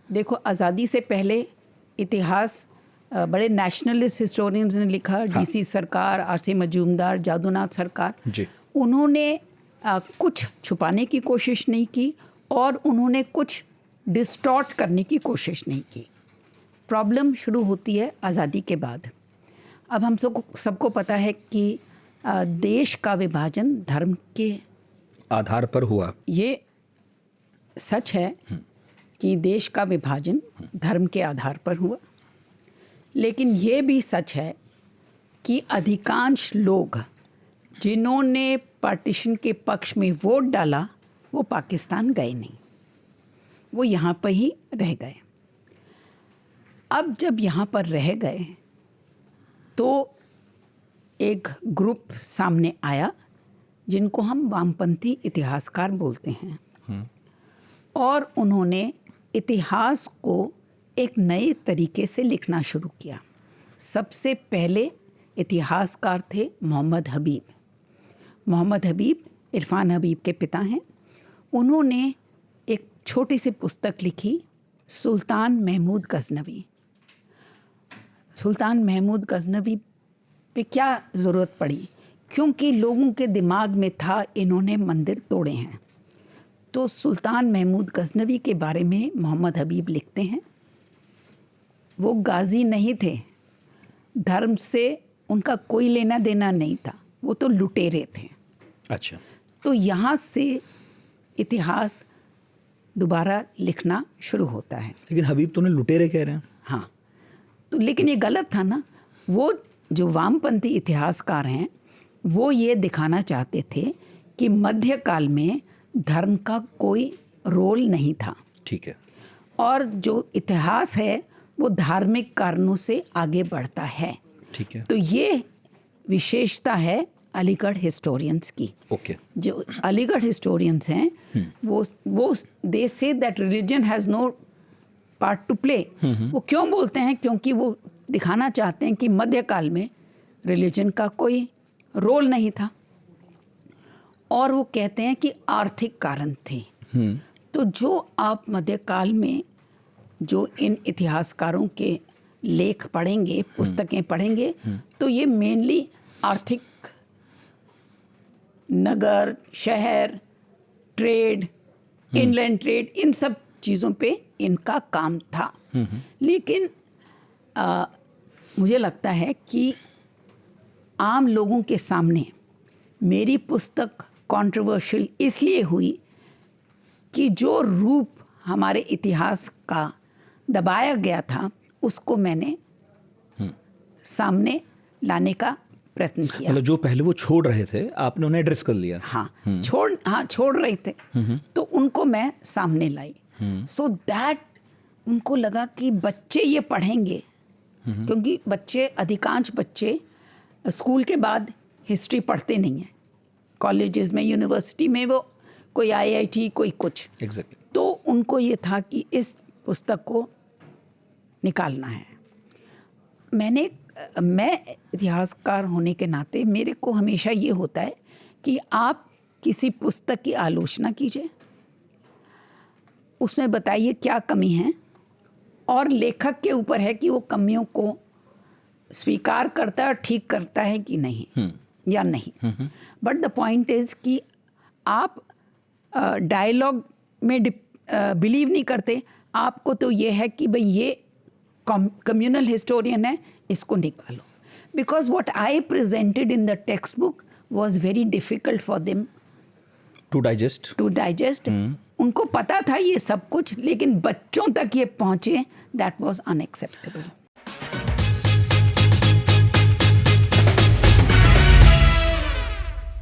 देखो, आज़ादी से पहले इतिहास बड़े नेशनलिस्ट हिस्टोरियंस ने लिखा। हाँ। डीसी सरकार, आरसी मजूमदार, जादूनाथ सरकार जी। उन्होंने कुछ छुपाने की कोशिश नहीं की और उन्होंने कुछ डिस्टॉर्ट करने की कोशिश नहीं की। प्रॉब्लम शुरू होती है आज़ादी के बाद। अब हम सबको पता है कि देश का विभाजन धर्म के आधार पर हुआ। ये सच है कि देश का विभाजन धर्म के आधार पर हुआ, लेकिन ये भी सच है कि अधिकांश लोग जिन्होंने पार्टीशन के पक्ष में वोट डाला वो पाकिस्तान गए नहीं, वो यहाँ पर ही रह गए। अब जब यहाँ पर रह गए तो एक ग्रुप सामने आया जिनको हम वामपंथी इतिहासकार बोलते हैं, और उन्होंने इतिहास को एक नए तरीके से लिखना शुरू किया। सबसे पहले इतिहासकार थे मोहम्मद हबीब। मोहम्मद हबीब इरफान हबीब के पिता हैं। उन्होंने एक छोटी सी पुस्तक लिखी, सुल्तान महमूद गज़नवी। सुल्तान महमूद गज़नवी पे क्या ज़रूरत पड़ी? क्योंकि लोगों के दिमाग में था इन्होंने मंदिर तोड़े हैं। तो सुल्तान महमूद गज़नवी के बारे में मोहम्मद हबीब लिखते हैं, वो गाजी नहीं थे, धर्म से उनका कोई लेना देना नहीं था, वो तो लुटेरे थे। अच्छा। तो यहाँ से इतिहास दोबारा लिखना शुरू होता है। लेकिन हबीब तो उन्हें लुटेरे कह रहे हैं। हाँ, तो लेकिन ये गलत था ना। वो जो वामपंथी इतिहासकार हैं वो ये दिखाना चाहते थे कि मध्यकाल में धर्म का कोई रोल नहीं था। ठीक है। और जो इतिहास है वो धार्मिक कारणों से आगे बढ़ता है। ठीक है। तो ये विशेषता है अलीगढ़ हिस्टोरियंस की। ओके। जो अलीगढ़ हिस्टोरियंस हैं वो they say that religion has no part to play. वो क्यों बोलते हैं? क्योंकि वो दिखाना चाहते हैं कि मध्यकाल में रिलीजन का कोई रोल नहीं था, और वो कहते हैं कि आर्थिक कारण थे। तो जो आप मध्यकाल में जो इन इतिहासकारों के लेख पढ़ेंगे, पुस्तकें पढ़ेंगे, तो ये मेनली आर्थिक, नगर, शहर, ट्रेड, इनलैंड ट्रेड, इन सब चीज़ों पे इनका काम था। लेकिन मुझे लगता है कि आम लोगों के सामने मेरी पुस्तक कंट्रोवर्शियल इसलिए हुई कि जो रूप हमारे इतिहास का दबाया गया था उसको मैंने सामने लाने का प्रयत्न किया। मतलब जो पहले वो छोड़ रहे थे आपने उन्हें एड्रेस कर लिया। हाँ, छोड़ रहे थे तो उनको मैं सामने लाई, सो दैट उनको लगा कि बच्चे ये पढ़ेंगे, क्योंकि अधिकांश बच्चे स्कूल के बाद हिस्ट्री पढ़ते नहीं हैं। कॉलेजेस में, यूनिवर्सिटी में वो कोई IIT, कोई कुछ। एग्जैक्टली। तो उनको ये था कि इस पुस्तक को निकालना है। मैं इतिहासकार होने के नाते मेरे को हमेशा ये होता है कि आप किसी पुस्तक की आलोचना कीजिए, उसमें बताइए क्या कमी है, और लेखक के ऊपर है कि वो कमियों को स्वीकार करता है और ठीक करता है कि नहीं या नहीं। बट द पॉइंट इज़ कि आप डायलॉग में बिलीव नहीं करते। आपको तो ये है कि भाई ये कम्युनल हिस्टोरियन है, इसको निकालो। Because what I presented in the text book was very difficult for them to digest. उनको पता था ये सब कुछ, लेकिन बच्चों तक ये पहुँचे, दैट वॉज अनएक्सेप्टेबल।